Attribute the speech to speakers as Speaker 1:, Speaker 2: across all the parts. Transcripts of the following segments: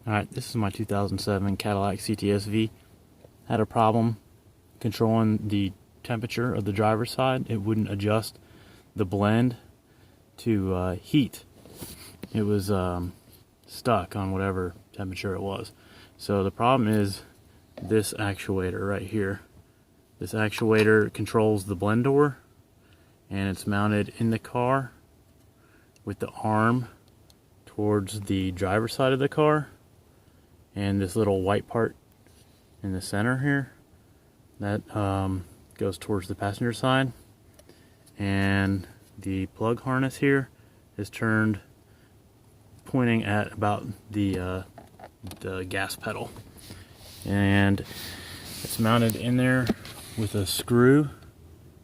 Speaker 1: Alright, this is my 2007 Cadillac CTS-V. Had a problem controlling the temperature of the driver's side. It wouldn't adjust the blend to heat. It was stuck on whatever temperature it was. So the problem is this actuator right here. This actuator controls the blend door, and it's mounted in the car with the arm towards the driver's side of the car. And this little white part in the center here, that goes towards the passenger side. And the plug harness here is turned pointing at about the gas pedal. And it's mounted in there with a screw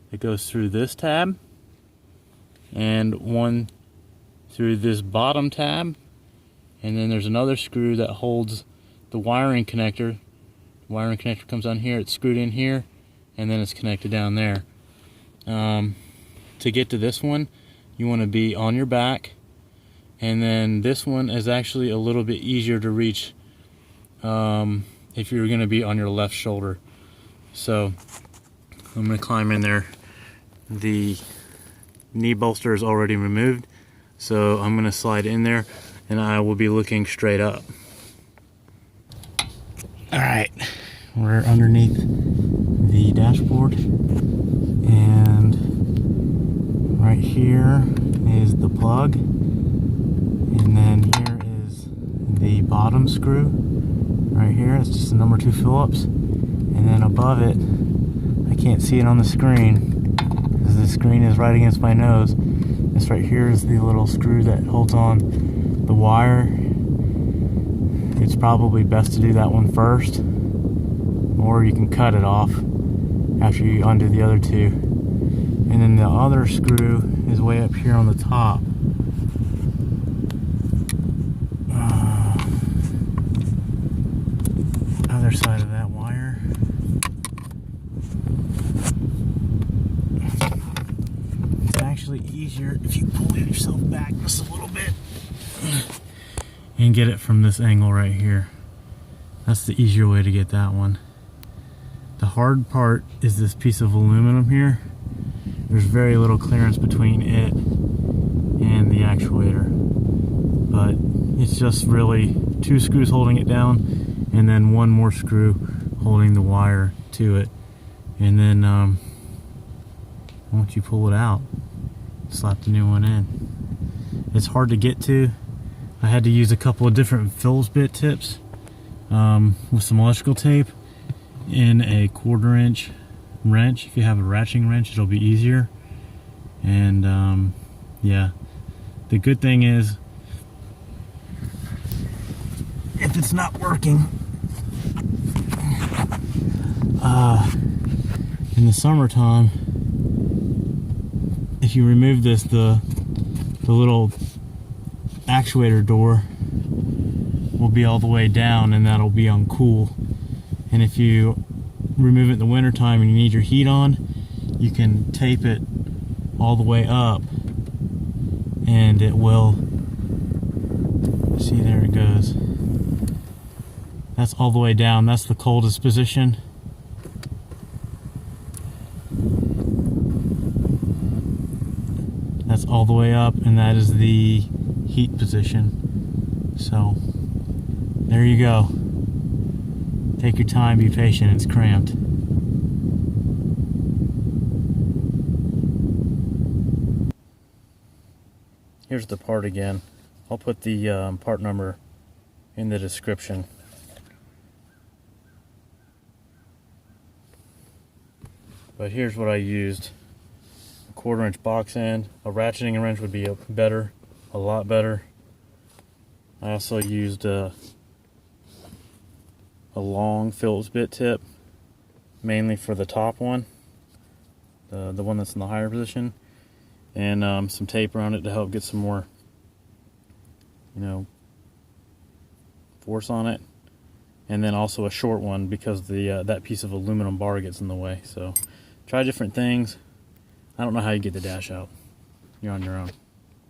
Speaker 1: that goes through this tab and one through this bottom tab. And then there's another screw that holds the wiring connector. The wiring connector comes on here, it's screwed in here, and then it's connected down there. To get to this one, you want to be on your back, and then this one is actually a little bit easier to reach if you're going to be on your left shoulder. So I'm going to climb in there. The knee bolster is already removed, so I'm going to slide in there and I will be looking straight up. Alright, we're underneath the dashboard, and right here is the plug, and then here is the bottom screw right here. It's just the number 2 Phillips, and then above it, I can't see it on the screen because the screen is right against my nose. This right here is the little screw that holds on the wire. It's probably best to do that one first, or you can cut it off after you undo the other two. And then the other screw is way up here on the top. Other side of that wire. It's actually easier if you pull yourself back just a little bit and get it from this angle right here. That's the easier way to get that one. The hard part is this piece of aluminum here. There's very little clearance between it and the actuator, but it's just really 2 screws holding it down and then 1 more screw holding the wire to it. And then once you pull it out, slap the new one in. It's hard to get to. I had to use a couple of different Phillips bit tips with some electrical tape and a 1/4 inch wrench. If you have a ratcheting wrench, it'll be easier. And yeah, the good thing is, if it's not working, in the summertime, if you remove this, the little actuator door will be all the way down, and that'll be on cool. And if you remove it in the wintertime and you need your heat on, you can tape it all the way up and it will, see, there it goes. That's all the way down. That's the coldest position. That's all the way up, and that is the heat position. So there you go. Take your time, be patient, it's cramped. Here's the part again. I'll put the part number in the description. But here's what I used. A 1/4 inch box end. A ratcheting wrench would be a lot better. I also used a long Phillips bit tip, mainly for the top one, the one that's in the higher position, and some tape around it to help get some more, force on it. And then also a short one because that piece of aluminum bar gets in the way. So try different things. I don't know how you get the dash out. You're on your own.